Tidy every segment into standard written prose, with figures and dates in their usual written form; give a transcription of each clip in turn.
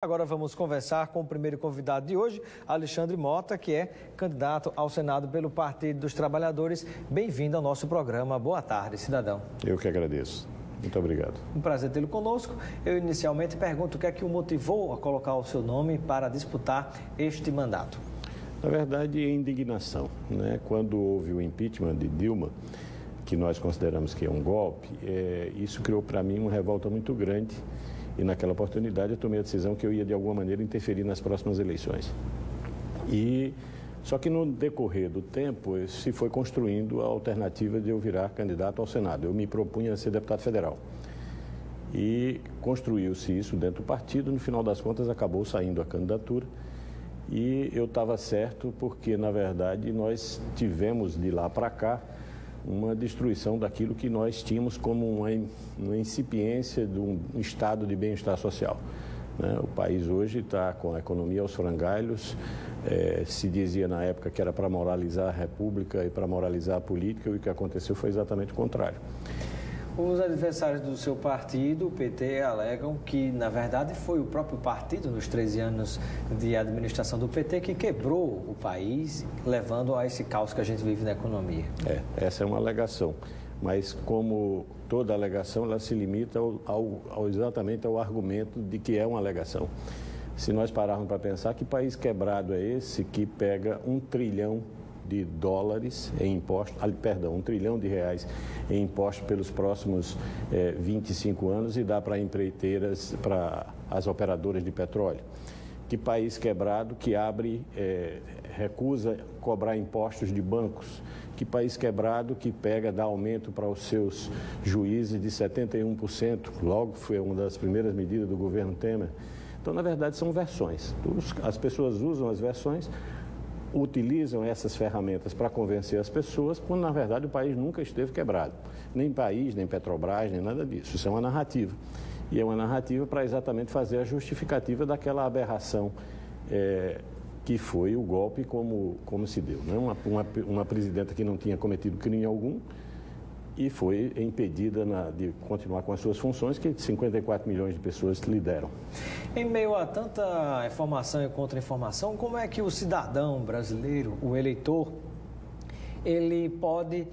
Agora vamos conversar com o primeiro convidado de hoje, Alexandre Mota, que é candidato ao Senado pelo Partido dos Trabalhadores. Bem-vindo ao nosso programa. Boa tarde, cidadão. Eu que agradeço. Muito obrigado. Um prazer tê-lo conosco. Eu inicialmente pergunto o que é que o motivou a colocar o seu nome para disputar este mandato. Na verdade, é indignação, né? Quando houve o impeachment de Dilma, que nós consideramos que é um golpe, isso criou para mim uma revolta muito grande. E naquela oportunidade eu tomei a decisão que eu ia de alguma maneira interferir nas próximas eleições. Só que no decorrer do tempo se foi construindo a alternativa de eu virar candidato ao Senado. Eu me propunha a ser deputado federal. E construiu-se isso dentro do partido, no final das contas acabou saindo a candidatura. E eu estava certo porque, na verdade, nós tivemos de lá para cá uma destruição daquilo que nós tínhamos como uma incipiência de um estado de bem-estar social, né? O país hoje está com a economia aos frangalhos, se dizia na época que era para moralizar a república e para moralizar a política, e o que aconteceu foi exatamente o contrário. Os adversários do seu partido, o PT, alegam que, na verdade, foi o próprio partido, nos 13 anos de administração do PT, que quebrou o país, levando a esse caos que a gente vive na economia. Essa é uma alegação, mas como toda alegação, ela se limita exatamente ao argumento de que é uma alegação. Se nós pararmos para pensar, que país quebrado é esse que pega $1 trilhão em impostos, R$1 trilhão em impostos pelos próximos 25 anos e dá para empreiteiras, para as operadoras de petróleo? Que país quebrado que recusa cobrar impostos de bancos? Que país quebrado que dá aumento para os seus juízes de 71%? Logo foi uma das primeiras medidas do governo Temer. Então, na verdade, são versões. As pessoas usam as versões, utilizam essas ferramentas para convencer as pessoas, quando na verdade o país nunca esteve quebrado. Nem país, nem Petrobras, nem nada disso. Isso é uma narrativa. E é uma narrativa para exatamente fazer a justificativa daquela aberração que foi o golpe como se deu, né? Uma presidenta que não tinha cometido crime algum e foi impedida de continuar com as suas funções, que 54 milhões de pessoas lideram. Em meio a tanta informação e contra-informação, como é que o cidadão brasileiro, o eleitor, ele pode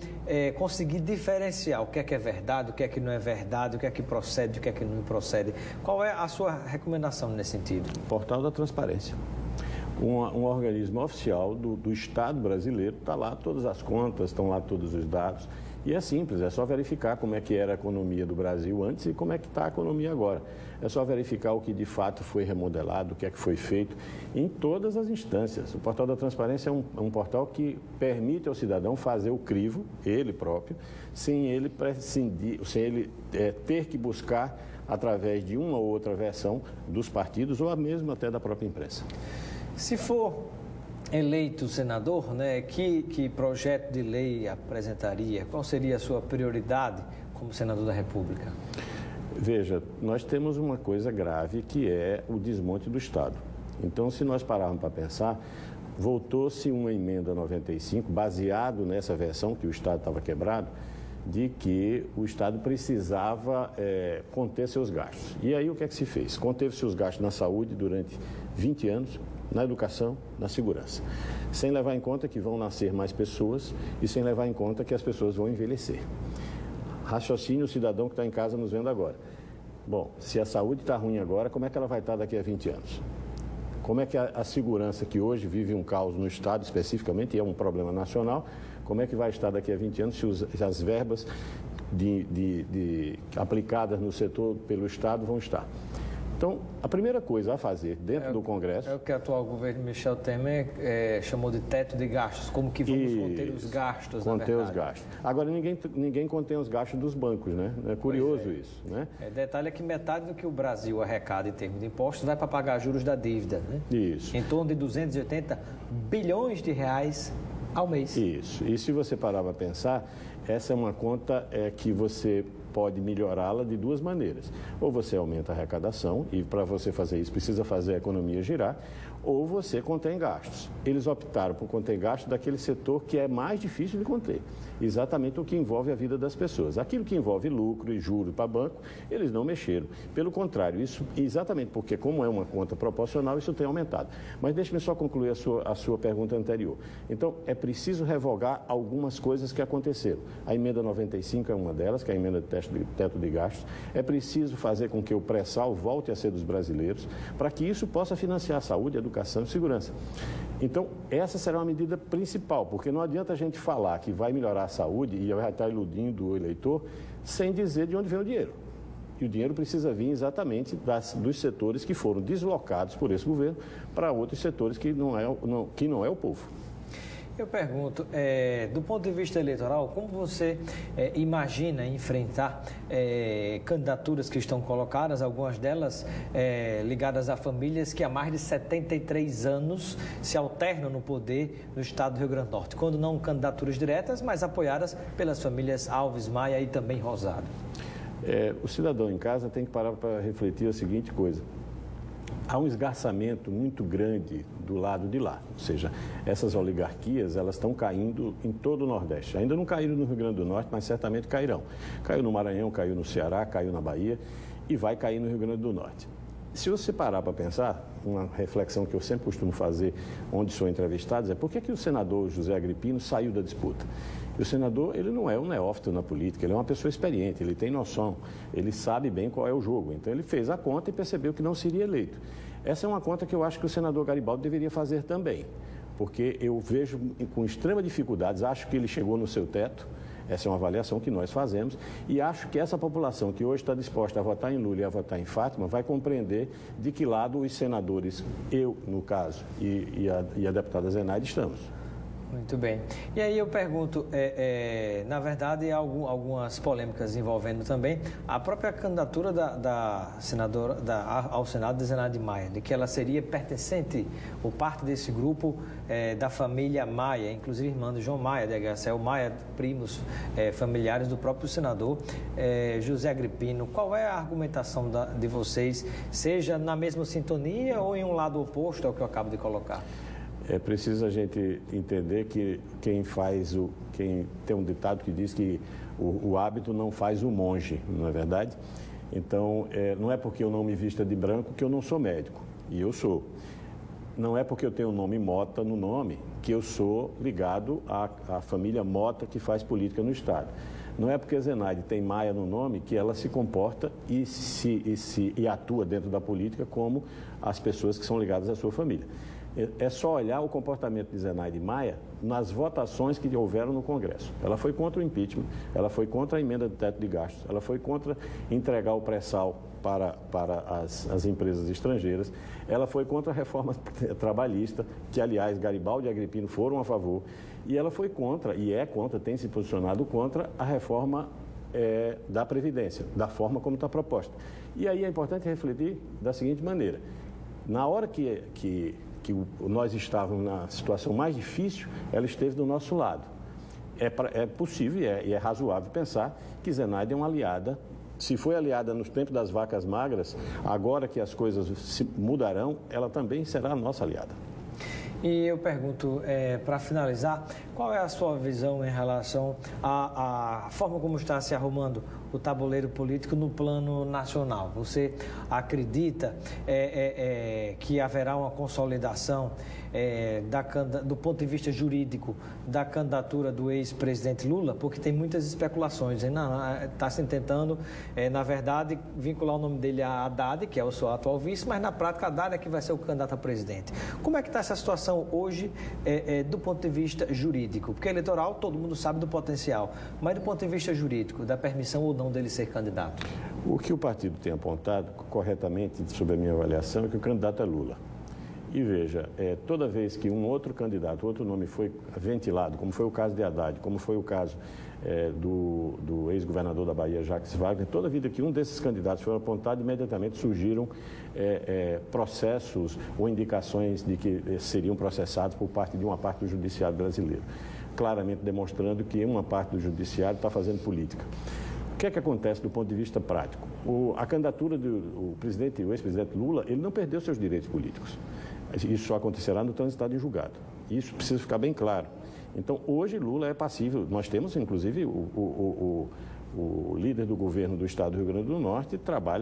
conseguir diferenciar o que é verdade, o que é que não é verdade, o que é que procede, o que é que não procede? Qual é a sua recomendação nesse sentido? Portal da Transparência. Um organismo oficial do Estado brasileiro, está lá todas as contas, estão lá todos os dados. E é simples, é só verificar como é que era a economia do Brasil antes e como é que está a economia agora. É só verificar o que de fato foi remodelado, o que é que foi feito em todas as instâncias. O Portal da Transparência é um portal que permite ao cidadão fazer o crivo, ele próprio, sem ele ter que buscar através de uma ou outra versão dos partidos ou mesmo até da própria imprensa. Se for eleito senador, né, que projeto de lei apresentaria? Qual seria a sua prioridade como senador da República? Veja, nós temos uma coisa grave que é o desmonte do Estado. Então, se nós pararmos para pensar, voltou-se uma emenda 95, baseado nessa versão que o Estado estava quebrado, de que o Estado precisava conter seus gastos. E aí o que é que se fez? Conteve seus gastos na saúde durante 20 anos, na educação, na segurança, sem levar em conta que vão nascer mais pessoas e sem levar em conta que as pessoas vão envelhecer. Raciocínio o cidadão que está em casa nos vendo agora. Bom, se a saúde está ruim agora, como é que ela vai estar daqui a 20 anos? Como é que a segurança, que hoje vive um caos no Estado especificamente, e é um problema nacional, como é que vai estar daqui a 20 anos se as verbas aplicadas no setor pelo Estado vão estar? Então, a primeira coisa a fazer dentro do Congresso... É o que o atual governo Michel Temer chamou de teto de gastos, como que vamos conter os gastos, na verdade. Conter os gastos. Agora, ninguém contém os gastos dos bancos, né? É curioso isso, né? Detalhe é que metade do que o Brasil arrecada em termos de impostos vai para pagar juros da dívida, né? Isso. Em torno de 280 bilhões de reais ao mês. Isso. E se você parar para pensar, essa é uma conta que você pode melhorá-la de duas maneiras. Ou você aumenta a arrecadação, e para você fazer isso precisa fazer a economia girar, ou você contém gastos. Eles optaram por conter gastos daquele setor que é mais difícil de conter, exatamente o que envolve a vida das pessoas. Aquilo que envolve lucro e juros para banco, eles não mexeram. Pelo contrário, isso exatamente porque, como é uma conta proporcional, isso tem aumentado. Mas deixe-me só concluir a sua pergunta anterior. Então, é preciso revogar algumas coisas que aconteceram. A emenda 95 é uma delas, que é a emenda de teto de gastos. É preciso fazer com que o pré-sal volte a ser dos brasileiros, para que isso possa financiar a saúde, a educação e segurança. Então, essa será uma medida principal, porque não adianta a gente falar que vai melhorar a saúde e vai estar iludindo o eleitor sem dizer de onde vem o dinheiro. E o dinheiro precisa vir exatamente dos setores que foram deslocados por esse governo para outros setores que não é o povo. Eu pergunto, do ponto de vista eleitoral, como você imagina enfrentar candidaturas que estão colocadas, algumas delas ligadas a famílias que há mais de 73 anos se alternam no poder no estado do Rio Grande do Norte, quando não candidaturas diretas, mas apoiadas pelas famílias Alves, Maia e também Rosado? O cidadão em casa tem que parar para refletir a seguinte coisa. Há um esgarçamento muito grande do lado de lá, ou seja, essas oligarquias, elas estão caindo em todo o Nordeste. Ainda não caíram no Rio Grande do Norte, mas certamente cairão. Caiu no Maranhão, caiu no Ceará, caiu na Bahia e vai cair no Rio Grande do Norte. Se você parar para pensar, uma reflexão que eu sempre costumo fazer onde sou entrevistado, é por que o senador José Agripino saiu da disputa? E o senador, ele não é um neófito na política, ele é uma pessoa experiente, ele tem noção, ele sabe bem qual é o jogo. Então, ele fez a conta e percebeu que não seria eleito. Essa é uma conta que eu acho que o senador Garibaldi deveria fazer também, porque eu vejo com extrema dificuldades, acho que ele chegou no seu teto, essa é uma avaliação que nós fazemos, e acho que essa população que hoje está disposta a votar em Lula e a votar em Fátima vai compreender de que lado os senadores, eu, no caso, e a deputada Zenaide estamos. Muito bem. E aí eu pergunto, na verdade, há algumas polêmicas envolvendo também a própria candidatura da senadora ao Senado de Zenaide Maia, de que ela seria pertencente ou parte desse grupo da família Maia, inclusive irmã do João Maia, de Agacel Maia, primos familiares do próprio senador José Agripino. Qual é a argumentação de vocês, seja na mesma sintonia ou em um lado oposto ao que eu acabo de colocar? É preciso a gente entender que quem tem um ditado que diz que o hábito não faz o monge, não é verdade? Então, não é porque eu não me vista de branco que eu não sou médico, e eu sou. Não é porque eu tenho o nome Mota no nome que eu sou ligado à família Mota que faz política no Estado. Não é porque a Zenaide tem Maia no nome que ela se comporta e atua dentro da política como as pessoas que são ligadas à sua família. É só olhar o comportamento de Zenaide Maia nas votações que houveram no Congresso. Ela foi contra o impeachment, ela foi contra a emenda de teto de gastos, ela foi contra entregar o pré-sal para as empresas estrangeiras, ela foi contra a reforma trabalhista, que, aliás, Garibaldi e Agripino foram a favor, e ela foi contra, tem se posicionado contra a reforma da Previdência, da forma como está proposta. E aí é importante refletir da seguinte maneira: na hora que nós estávamos na situação mais difícil, ela esteve do nosso lado. É possível e é razoável pensar que Zenaide é uma aliada. Se foi aliada nos tempos das vacas magras, agora que as coisas mudarão, ela também será a nossa aliada. E eu pergunto, para finalizar, qual é a sua visão em relação à forma como está se arrumando o tabuleiro político no plano nacional? Você acredita que haverá uma consolidação do ponto de vista jurídico da candidatura do ex-presidente Lula? Porque tem muitas especulações. Está se tentando, na verdade, vincular o nome dele a Haddad, que é o seu atual vice, mas na prática Haddad é que vai ser o candidato a presidente. Como é que está essa situação hoje do ponto de vista jurídico? Porque eleitoral todo mundo sabe do potencial, mas do ponto de vista jurídico, da permissão ou não dele ser candidato? O que o partido tem apontado corretamente, sob a minha avaliação, é que o candidato é Lula. E veja, toda vez que um outro candidato, outro nome foi ventilado, como foi o caso de Haddad, como foi o caso do ex-governador da Bahia, Jacques Wagner, toda vida que um desses candidatos foi apontado, imediatamente surgiram processos ou indicações de que seriam processados por parte de uma parte do judiciário brasileiro, claramente demonstrando que uma parte do judiciário está fazendo política. O que é que acontece do ponto de vista prático? A candidatura do ex-presidente Lula, ele não perdeu seus direitos políticos. Isso só acontecerá no transitado em julgado. Isso precisa ficar bem claro. Então, hoje Lula é passível. Nós temos, inclusive, o líder do governo do estado do Rio Grande do Norte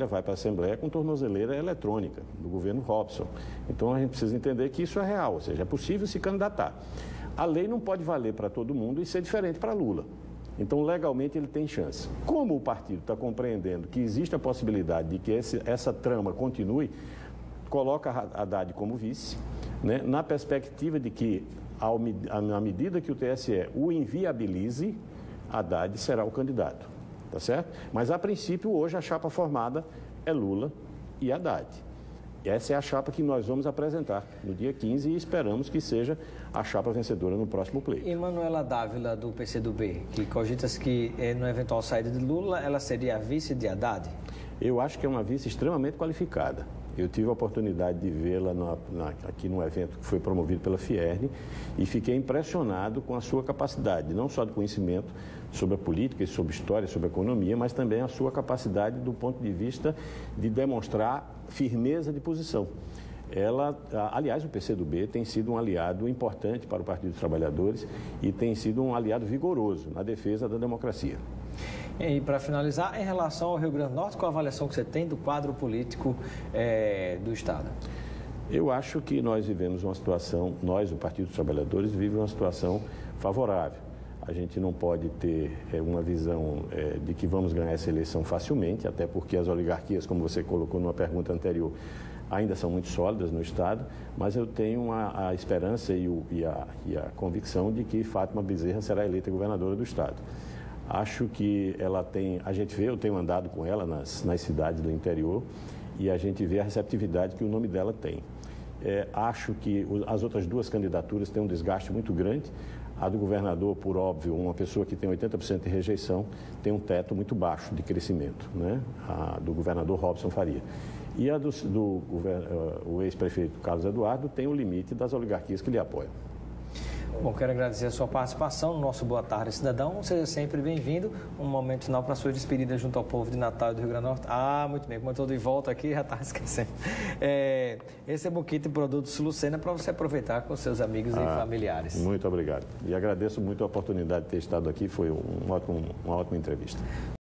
vai para a Assembleia com tornozeleira eletrônica, do governo Robson. Então, a gente precisa entender que isso é real, ou seja, é possível se candidatar. A lei não pode valer para todo mundo e ser diferente para Lula. Então, legalmente, ele tem chance. Como o partido está compreendendo que existe a possibilidade de que essa trama continue, coloca Haddad como vice, né, na perspectiva de que, à medida que o TSE o inviabilize, Haddad será o candidato, tá certo? Mas, a princípio, hoje a chapa formada é Lula e Haddad. Essa é a chapa que nós vamos apresentar no dia 15 e esperamos que seja a chapa vencedora no próximo pleito. E Manuela Dávila, do PCdoB, que cogita-se que, no eventual saída de Lula, ela seria a vice de Haddad? Eu acho que é uma vice extremamente qualificada. Eu tive a oportunidade de vê-la aqui num evento que foi promovido pela Fierne e fiquei impressionado com a sua capacidade, não só de conhecimento sobre a política, sobre história, sobre a economia, mas também a sua capacidade do ponto de vista de demonstrar firmeza de posição. Aliás, o PCdoB tem sido um aliado importante para o Partido dos Trabalhadores e tem sido um aliado vigoroso na defesa da democracia. E para finalizar, em relação ao Rio Grande do Norte, qual a avaliação que você tem do quadro político do Estado? Eu acho que nós vivemos uma situação, o Partido dos Trabalhadores, vive uma situação favorável. A gente não pode ter uma visão de que vamos ganhar essa eleição facilmente, até porque as oligarquias, como você colocou numa pergunta anterior, ainda são muito sólidas no Estado, mas eu tenho a esperança e a convicção de que Fátima Bezerra será eleita governadora do Estado. Acho que eu tenho andado com ela nas cidades do interior e a gente vê a receptividade que o nome dela tem. Acho que as outras duas candidaturas têm um desgaste muito grande. A do governador, por óbvio, uma pessoa que tem 80% de rejeição, tem um teto muito baixo de crescimento, né? A do governador Robson Faria. E a o ex-prefeito Carlos Eduardo tem o limite das oligarquias que lhe apoiam. Bom, quero agradecer a sua participação no nosso Boa Tarde, Cidadão. Seja sempre bem-vindo. Um momento final para a sua despedida junto ao povo de Natal e do Rio Grande do Norte. Muito bem. Como eu estou de volta aqui, já estava esquecendo. Esse é o kit de produtos Lucena para você aproveitar com seus amigos e familiares. Muito obrigado. E agradeço muito a oportunidade de ter estado aqui. Foi uma ótima entrevista.